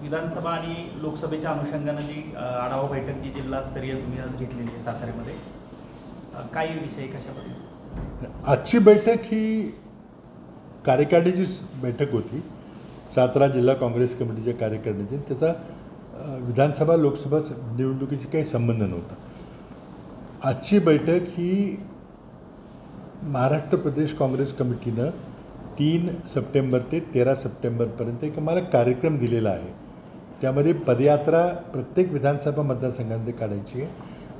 विधानसभा आणि लोकसभेच्या अनुषंगाने जी आढावा बैठक जी जिल्हास्तरीय तुम्ही आज घेतलेली आहे साताऱ्यामध्ये, काय विषय कशाबद्दल? आजची बैठक ही कार्यकारिणीची बैठक होती, सातारा जिल्हा काँग्रेस कमिटीच्या कार्यकारिणीची. त्याचा विधानसभा लोकसभा निवडणुकीशी काही संबंध नव्हता. आजची बैठक ही महाराष्ट्र प्रदेश काँग्रेस कमिटीनं 3 सप्टेंबर ते 13 सप्टेंबरपर्यंत एक आम्हाला कार्यक्रम दिलेला आहे. त्यामध्ये पदयात्रा प्रत्येक विधानसभा मतदारसंघामध्ये काढायची आहे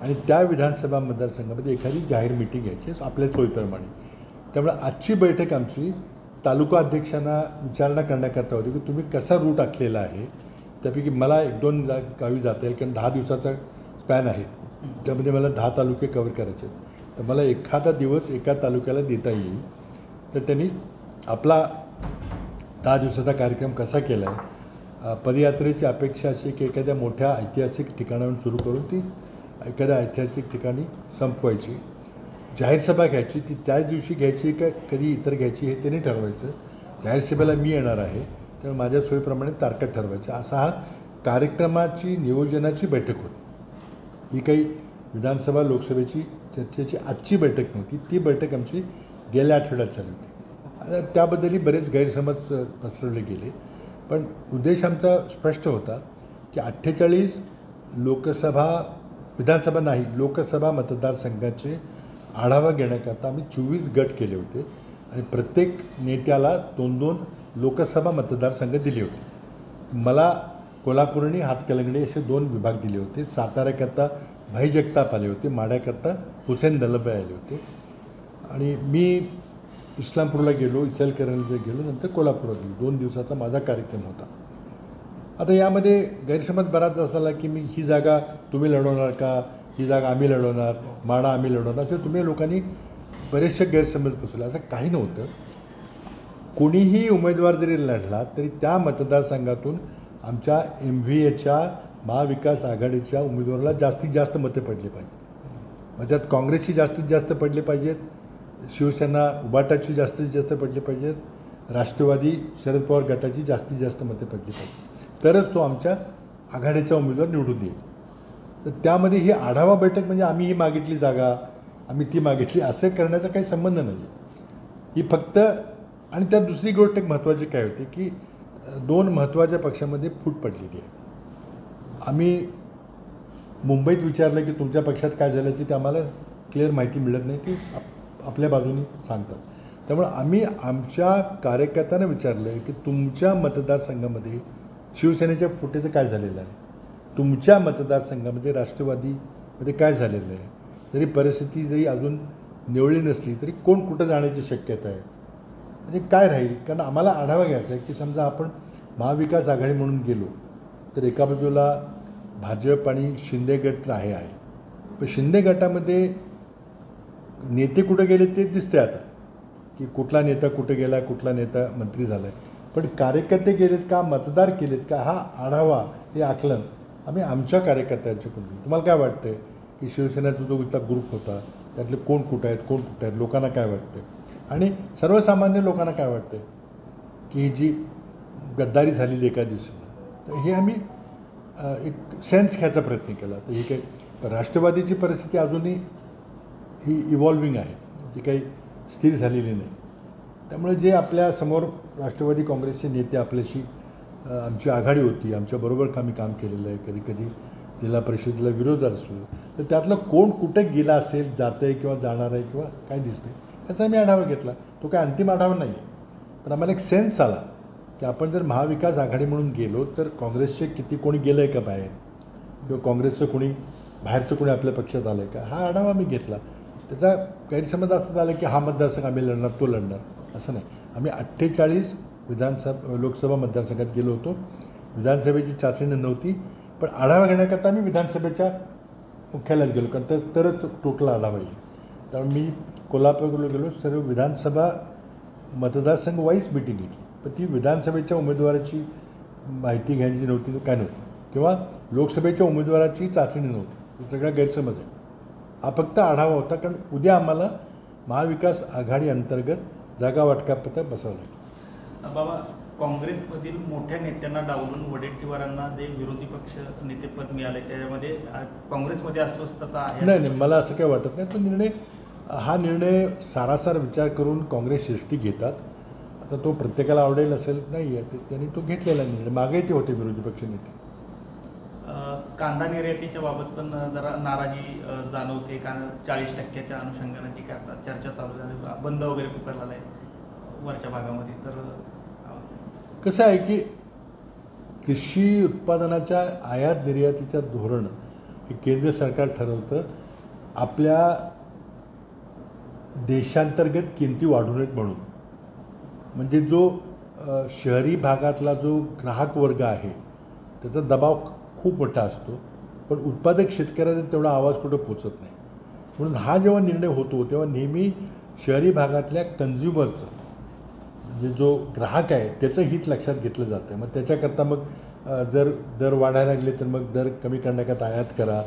आणि त्या विधानसभा मतदारसंघामध्ये एखादी जाहीर मीटिंग घ्यायची आपल्या सोयीप्रमाणे. त्यामुळे आजची बैठक आमची तालुका अध्यक्षांना विचारणा करण्याकरता होती की तुम्ही कसा रूट आखलेला आहे. त्यापैकी मला 1-2 गावी जाता येईल, कारण 10 दिवसाचा स्पॅन आहे. त्यामध्ये मला 10 तालुके कव्हर करायचे आहेत. तर मला एखादा दिवस एका तालुक्याला देता येईल. तर त्यांनी आपला 10 दिवसाचा कार्यक्रम कसा केला आहे. पदयात्रेची अपेक्षा अशी की एखाद्या मोठ्या ऐतिहासिक ठिकाणाहून सुरू करून ती एखाद्या ऐतिहासिक ठिकाणी संपवायची. जाहीर सभा घ्यायची, ती त्याच दिवशी घ्यायची का कधी इतर घ्यायची हे त्यांनी ठरवायचं. जाहीर सभेला मी येणार आहे, त्यामुळे माझ्या सोयीप्रमाणे तारखा ठरवायच्या. असा हा कार्यक्रमाची नियोजनाची बैठक होती. ही काही विधानसभा लोकसभेची चर्चेची आजची बैठक नव्हती. ती बैठक आमची गेल्या आठवड्यात झाली होती. आता त्याबद्दलही बरेच गैरसमज पसरवले गेले, पण उद्देश आमचा स्पष्ट होता की 48 विधानसभा नाही लोकसभा मतदारसंघाचे आढावा घेण्याकरता आम्ही 24 गट केले होते आणि प्रत्येक नेत्याला 2-2 लोकसभा मतदारसंघ दिले होते. मला कोल्हापूर आणि हातकलंगडे असे 2 विभाग दिले होते. साताऱ्याकरता भाई जगताप आले होते, माढ्याकरता हुसेन दलबाई आले होते आणि मी इस्लामपूरला गेलो, इचलकरंजीला गेलो, नंतर कोल्हापूरला गेलो. 2 दिवसाचा माझा कार्यक्रम होता. आता यामध्ये गैरसमज बराच झाला की मी ही जागा तुम्ही लढवणार का, ही जागा आम्ही लढवणार, माढा आम्ही लढवणार. तर तुम्ही लोकांनी बरेचसे गैरसमज बसवले. असं काही नव्हतं. कोणीही उमेदवार जरी लढला तरी त्या मतदारसंघातून आमच्या MVAच्या महाविकास आघाडीच्या उमेदवाराला जास्तीत जास्त मतं पडली पाहिजेत. मग त्यात काँग्रेसची जास्तीत जास्त पडली पाहिजेत, शिवसेना उबाटाची जास्तीत जास्त पडली पाहिजेत, राष्ट्रवादी शरद पवार गटाची जास्तीत जास्त मतं पडली पाहिजेत, तरच तो आमच्या आघाडीचा उमेदवार निवडून येईल. तर त्यामध्ये ही आढावा बैठक म्हणजे आम्ही ही मागितली जागा, आम्ही ती मागितली, असं करण्याचा काही संबंध नाही आहे. ही फक्त आणि त्यात दुसरी गोष्ट एक महत्त्वाची काय होती की 2 महत्त्वाच्या पक्षामध्ये फूट पडलेली आहे. आम्ही मुंबईत विचारलं की तुमच्या पक्षात काय झालं ते आम्हाला क्लिअर माहिती मिळत नाही, ती आपल्या बाजूने सांगतात. त्यामुळे आम्ही आमच्या कार्यकर्त्यांना विचारलं आहे की तुमच्या मतदारसंघामध्ये शिवसेनेच्या फुटेचं काय झालेलं आहे, तुमच्या मतदारसंघामध्ये राष्ट्रवादीमध्ये काय झालेलं आहे. जरी परिस्थिती जरी अजून निवळली नसली तरी कोण कुठं जाण्याची शक्यता आहे, म्हणजे काय राहील. कारण आम्हाला आढावा घ्यायचा आहे की समजा आपण महाविकास आघाडी म्हणून गेलो तर एका बाजूला भाजप आणि शिंदे गट आहे. पण शिंदे गटामध्ये नेते कुठे गेले ते दिसते आता की कुठला नेता कुठे गेला, कुठला नेता मंत्री झाला आहे. पण कार्यकर्ते गेलेत का, मतदार केलेत का, हा आढावा हे आकलन आम्ही आमच्या कार्यकर्त्यांच्याकडून. तुम्हाला काय वाटतं आहे की शिवसेनेचा जो इथला ग्रुप होता त्यातले कोण कुठं आहेत, कोण कुठं आहेत, लोकांना काय वाटतं आणि सर्वसामान्य लोकांना काय वाटतं की ही जी गद्दारी झालेली एका दिवसाला, तर हे आम्ही एक सेन्स घ्यायचा प्रयत्न केला. तर ही काही राष्ट्रवादीची परिस्थिती अजूनही ही इव्हॉल्विंग आहे, ती काही स्थिर झालेली नाही. त्यामुळे जे आपल्यासमोर राष्ट्रवादी काँग्रेसचे नेते आपल्याशी आमची आघाडी होती, आमच्याबरोबर आम्ही काम केलेलं आहे, कधी कधी जिल्हा परिषदेला विरोधात असलो, तर त्यातलं कोण कुठं गेला असेल, जातं आहे किंवा जाणार आहे किंवा काय दिसतं आहे त्याचा आम्ही आढावा घेतला. तो काय अंतिम आढावा नाही आहे, पण आम्हाला एक सेन्स आला की आपण जर महाविकास आघाडी म्हणून गेलो तर काँग्रेसचे किती कोणी गेलं आहे का बाहेर, किंवा काँग्रेसचं कोणी बाहेरचं कोणी आपल्या पक्षात आलं आहे का, हा आढावा आम्ही घेतला. त्याचा गैरसमज असं झाला की हा मतदारसंघ आम्ही लढणार, तो लढणार, असं नाही. आम्ही 48 लोकसभा मतदारसंघात गेलो होतो. विधानसभेची चाचणी नव्हती, पण आढावा घेण्याकरता आम्ही विधानसभेच्या मुख्यालयात गेलो, कारण तरच टोटल आढावा येईल. त्यामुळे मी कोल्हापूरला गेलो, सर्व विधानसभा मतदारसंघ वाईज मिटिंग घेतली. पण ती विधानसभेच्या उमेदवाराची माहिती घ्यायची नव्हती, काय नव्हती, किंवा लोकसभेच्या उमेदवाराची चाचणी नव्हती. हे सगळा गैरसमज आहे. हा फक्त आढावा होता, कारण उद्या आम्हाला महाविकास आघाडी अंतर्गत जागा वाटपात बसावं लागेल. बाबा, काँग्रेसमधील मोठ्या नेत्यांना डावलून वडेट्टीवारांना जे विरोधी पक्ष नेतेपद मिळाले त्यामध्ये काँग्रेसमध्ये अस्वस्थता आहे? नाही, मला असं काही वाटत नाही. हा निर्णय सारासार विचार करून काँग्रेस श्रेष्ठी घेतात. आता तो प्रत्येकाला आवडेल असेल नाही आहे, त्यांनी तो घेतलेला निर्णय. मागे ते होते विरोधी पक्ष नेते. कांदा निर्यातीच्या बाबत पण जरा नाराजी जाणवते. 40% अनुषंगाने जी काय आता चर्चा चालू झाली, बंद वगैरे पुकारलेला आहे वरच्या भागामध्ये. तर कसं आहे की कृषी उत्पादनाच्या आयात निर्यातीचं धोरण हे केंद्र सरकार ठरवतं आपल्या देशांतर्गत किमती वाढू नयेत म्हणून. म्हणजे जो शहरी भागातला जो ग्राहक वर्ग आहे त्याचा दबाव खूप मोठा असतो, पण उत्पादक शेतकऱ्याचा तेवढा आवाज कुठं पोचत नाही. म्हणून हा जेव्हा निर्णय होतो तेव्हा नेहमी शहरी भागातल्या कन्झ्युमरचं म्हणजे जो ग्राहक आहे त्याचं हित लक्षात घेतलं जातं. मग त्याच्याकरता मग जर दर वाढायला लागले तर मग दर कमी करण्याकरता आयात करा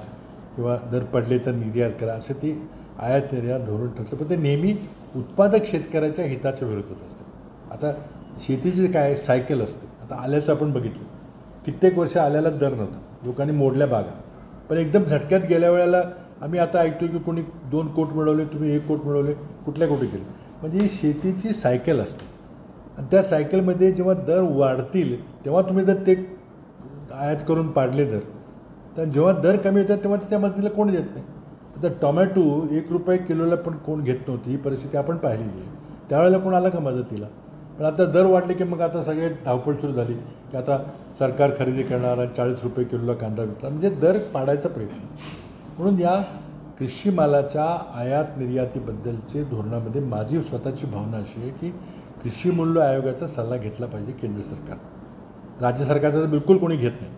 किंवा दर पडले तर निर्यात करा, असं ते आयात निर्यात धोरण ठरतं. पण ते नेहमी उत्पादक शेतकऱ्याच्या हिताच्या विरोधात असतं. आता शेतीची काय सायकल असते. आता आल्याचं आपण बघितलं, कित्येक वर्ष आल्याला दर नव्हता, लोकांनी मोडल्या बागा, पण एकदम झटक्यात गेल्या वेळेला आम्ही आता ऐकतो की कोणी 2 कोट मिळवले, तुम्ही 1 कोट मिळवले, कुठल्या कोटी केले. म्हणजे ही शेतीची सायकल असते आणि त्या सायकलमध्ये जेव्हा दर वाढतील तेव्हा तुम्ही जर ते आयात करून पाडले दर, तर जेव्हा दर कमी होतात तेव्हा त्या मदतीला कोण देत नाही. आता टोमॅटो 1 रुपये किलोला पण कोण घेत नव्हती, ही परिस्थिती आपण पाहिलेली आहे. त्यावेळेला कोण आलं का मदतीला. पण आता दर वाढले की मग आता सगळे धावपळ सुरू झाली की आता सरकार खरेदी करणार आणि 40 रुपये किलोला कांदा विकणार, म्हणजे दर पाडायचा प्रयत्न. म्हणून या कृषी मालाच्या आयात निर्यातीबद्दलचे धोरणामध्ये माझी स्वतःची भावना अशी आहे की कृषी मूल्य आयोगाचा सल्ला घेतला पाहिजे केंद्र सरकार. राज्य सरकारचा तर बिलकुल कोणी घेत नाही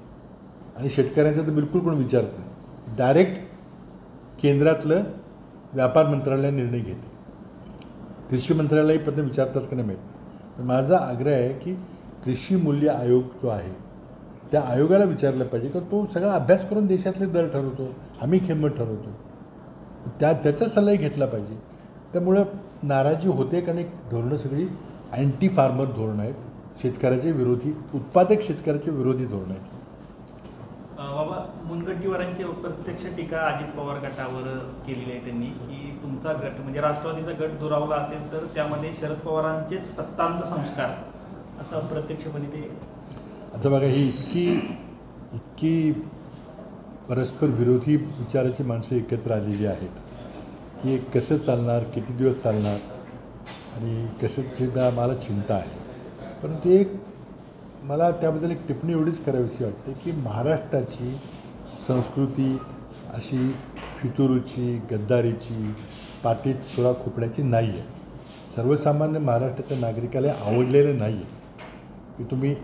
आणि शेतकऱ्यांचा तर बिलकुल कोणी विचारत नाही. डायरेक्ट केंद्रातलं व्यापार मंत्रालय निर्णय घेते. कृषी मंत्रालय पण विचारतात का नाही माहीत नाही. माझा आग्रह आहे की कृषी मूल्य आयोग जो आहे त्या आयोगाला विचारलं पाहिजे की तो सगळा अभ्यास करून देशातले दर ठरवतो, हमी किंमत ठरवतो, त्याचा सल्लाही घेतला पाहिजे. त्यामुळं नाराजी होते कारण एक धोरणं सगळी अँटी फार्मर धोरणं आहेत, शेतकऱ्याचे विरोधी, उत्पादक शेतकऱ्याचे विरोधी धोरणं आहेत. बाबा, मुनगंटीवारांची प्रत्यक्ष टीका अजित पवार गटावर केलेली आहे त्यांनी की तुमचा गट म्हणजे राष्ट्रवादीचा गट दुरावला असेल तर त्यामध्ये शरद पवारांचेच सत्तांत संस्कार, असं अप्रत्यक्षपणे ते. आता बघा, ही इतकी परस्पर विरोधी विचाराची माणसं एकत्र आलेली आहेत की हे कसं चालणार, किती दिवस चालणार आणि कसं मला चिंता आहे. परंतु मला त्याबद्दल एक टिप्पणी एवढीच करावीशी वाटते की महाराष्ट्राची संस्कृती अशी फितुरूची, गद्दारीची, पाटीत सुरा खोपण्याची नाही आहे. सर्वसामान्य महाराष्ट्राच्या नागरिकाला आवडलेलं नाही आहे की तुम्ही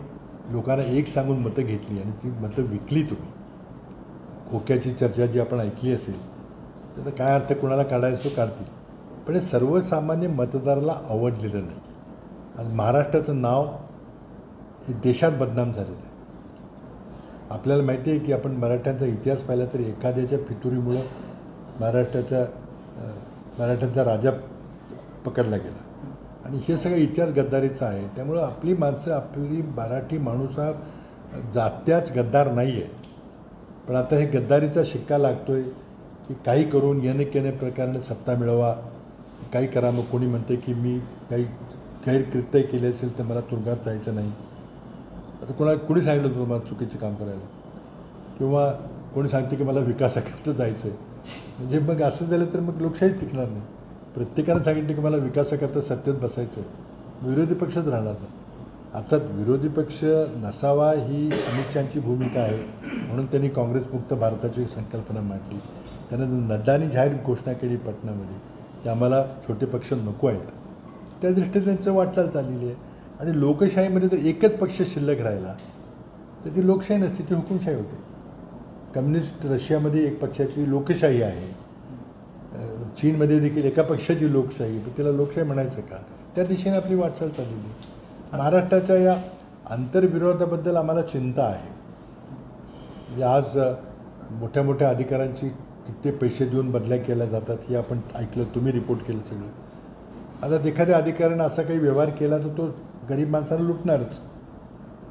लोकांना एक सांगून मतं घेतली आणि ती मतं विकली तुम्ही. खोक्याची चर्चा जी आपण ऐकली असेल त्याचा काय अर्थ, कोणाला काढायचं तो काढतील, पण हे सर्वसामान्य मतदाराला आवडलेलं नाही. आज महाराष्ट्राचं नाव हे देशात बदनाम झालेलं आहे. आपल्याला माहिती आहे की आपण मराठ्यांचा इतिहास पाहिला तर एखाद्याच्या फितुरीमुळं मराठ्यांचा राजा पकडला गेला आणि हे सगळं इतिहास गद्दारीचा आहे. त्यामुळं आपली माणसं, आपली मराठी माणूस हा जात्याच गद्दार नाही आहे. पण आता हे गद्दारीचा शिक्का लागतो आहे की काही करून येणे प्रकाराने सत्ता मिळवा, काही करा. मग कोणी म्हणते की मी काही गैरकृत्य केले असेल तर मला तुरुंगात जायचं नाही. आता कोणी सांगितलं तुम्हाला चुकीचे काम करायला, किंवा कोणी सांगते की मला विकासाकरता जायचं आहे. म्हणजे मग असं झालं तर मग लोकशाही टिकणार नाही. प्रत्येकानं सांगितलं की मला विकासाकरता सत्तेत बसायचं आहे, विरोधी पक्षच राहणार नाही. अर्थात विरोधी पक्ष नसावा ही अमित शहांची भूमिका आहे, म्हणून त्यांनी काँग्रेसमुक्त भारताची संकल्पना मांडली. त्यानं नड्डांनी जाहीर घोषणा केली पटनामध्ये की आम्हाला छोटे पक्ष नको आहेत. त्या दृष्टीने त्यांचं वाटचाल चाललेली आहे. आणि लोकशाहीमध्ये जर एकच पक्ष शिल्लक राहिला तर ती लोकशाही नसते, ती हुकुमशाही होते. कम्युनिस्ट रशियामध्ये एक पक्षाची लोकशाही आहे, चीनमध्ये देखील एका पक्षाची लोकशाही, पण त्याला लोकशाही म्हणायचं का? त्या दिशेने आपली वाटचाल चाललेली आहे. महाराष्ट्राच्या या आंतरविरोधाबद्दल आम्हाला चिंता आहे. म्हणजे आज मोठ्या मोठ्या अधिकाऱ्यांची किती पैसे देऊन बदल्या केल्या जातात हे आपण ऐकलं, तुम्ही रिपोर्ट केलं सगळं. आता एखाद्या अधिकाऱ्यानं असा काही व्यवहार केला तर तो गरीब माणसाला लुटणारच.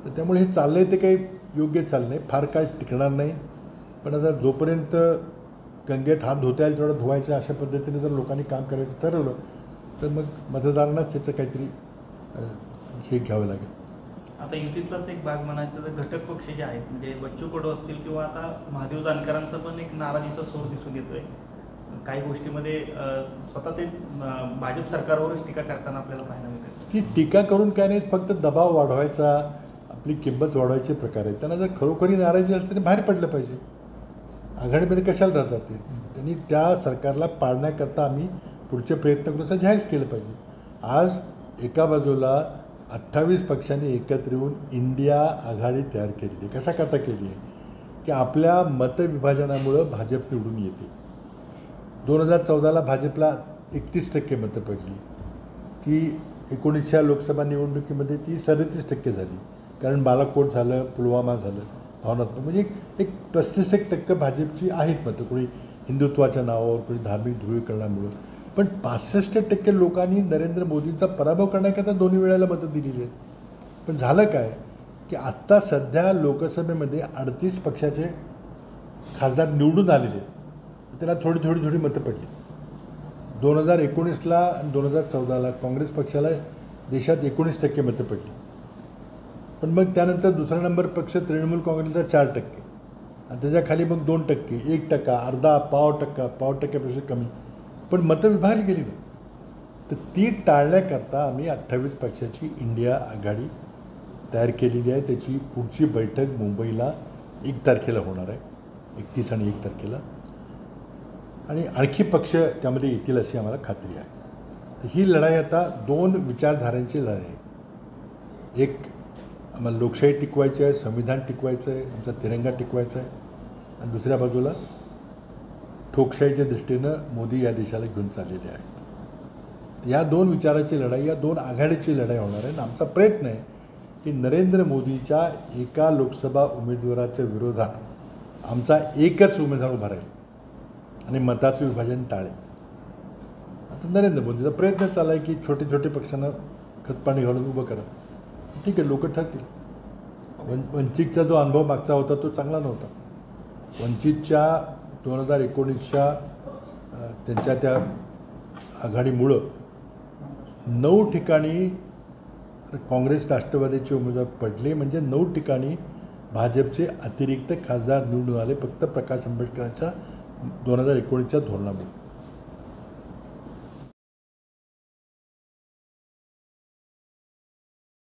तर त्यामुळे हे चाललं आहे ते काही योग्य चाललं नाही, फार काळ टिकणार नाही. पण आता जोपर्यंत गंगेत हात धुता येईल तेवढं धुवायचं अशा पद्धतीने जर लोकांनी काम करायचं ठरवलं तर मग मतदारांनाच त्याचं काहीतरी हे घ्यावं लागेल. आता युतीतलाच एक भाग म्हणायचं तर घटक पक्ष जे आहेत म्हणजे बच्चू कडू असतील किंवा आता महादेव जानकरांचा पण एक नाराजीचा सूर दिसून येतोय. काही गोष्टीमध्ये स्वतः ते भाजप सरकारवरच टीका करताना आपल्याला पाहायला मिळते. ती टीका करून काय नाही, फक्त दबाव वाढवायचा, आपली किंमत वाढवायचे प्रकार आहेत. त्यांना जर खरोखरी नाराजी असेल तरी बाहेर पडलं पाहिजे. आघाडीमध्ये कशाला राहतात ते? त्यांनी त्या सरकारला पाडण्याकरता आम्ही पुढचे प्रयत्न करू असं जाहीर केलं पाहिजे. आज एका बाजूला 28 पक्षांनी एकत्र येऊन इंडिया आघाडी तयार केलेली आहे. कशाकरता केली आहे की आपल्या मतविभाजनामुळं भाजप निवडून येते. 2014ला भाजपला 31% मतं पडली. ती 19च्या लोकसभा निवडणुकीमध्ये ती 37% झाली. कारण बालाकोट झालं, पुलवामा झालं, भावनात्मक म्हणजे एक 35% भाजपची आहेत मतं. कोणी हिंदुत्वाच्या नावावर, कोणी धार्मिक ध्रुवीकरणामुळं. पण 65% लोकांनी नरेंद्र मोदींचा पराभव करण्याकरता दोन्ही वेळेला मतं दिलेली आहेत. पण झालं काय की आत्ता सध्या लोकसभेमध्ये 38 पक्षाचे खासदार निवडून आलेले आहेत. त्याला थोडी मतं पडली. 2019ला आणि 2014ला काँग्रेस पक्षाला देशात 19% मतं पडली. पण मग त्यानंतर दुसरा नंबर पक्ष तृणमूल काँग्रेसचा 4% आणि त्याच्याखाली मग 2%, 1%, अर्धा, पाव टक्क्यापेक्षा कमी. पण मतं विभागली गेली नाही. तर ती टाळण्याकरता आम्ही 28 पक्षाची इंडिया आघाडी तयार केलेली आहे. त्याची पुढची बैठक मुंबईला 1 तारखेला होणार आहे, 31 आणि 1 तारखेला. आणि आणखी पक्ष त्यामध्ये येतील अशी आम्हाला खात्री आहे. तर ही लढाई आता 2 विचारधारांची लढाई आहे. एक आम्हाला लोकशाही टिकवायची आहे, संविधान टिकवायचं आहे, आमचा तिरंगा टिकवायचा आहे. आणि दुसऱ्या बाजूला ठोकशाहीच्या दृष्टीनं मोदी या देशाला घेऊन चाललेले आहेत. या 2 विचाराची लढाई, या 2 आघाडीची लढाई होणार आहे. आणि आमचा प्रयत्न आहे की नरेंद्र मोदीच्या एका लोकसभा उमेदवाराच्या विरोधात आमचा एकच उमेदवार उभा राहील आणि मताचं विभाजन टाळेल. आता नरेंद्र मोदीचा प्रयत्न चालला आहे की छोटे पक्षांना खतपाणी घालून उभं करा. ठीक आहे, लोक ठरतील. वंचितचा जो अनुभव मागचा होता तो चांगला नव्हता. वंचितच्या 2019च्या त्यांच्या त्या आघाडीमुळं 9 ठिकाणी काँग्रेस राष्ट्रवादीचे उमेदवार पडले. म्हणजे 9 ठिकाणी भाजपचे अतिरिक्त खासदार निवडून आले फक्त प्रकाश आंबेडकरांच्या 2019च्या धोरणामुळे.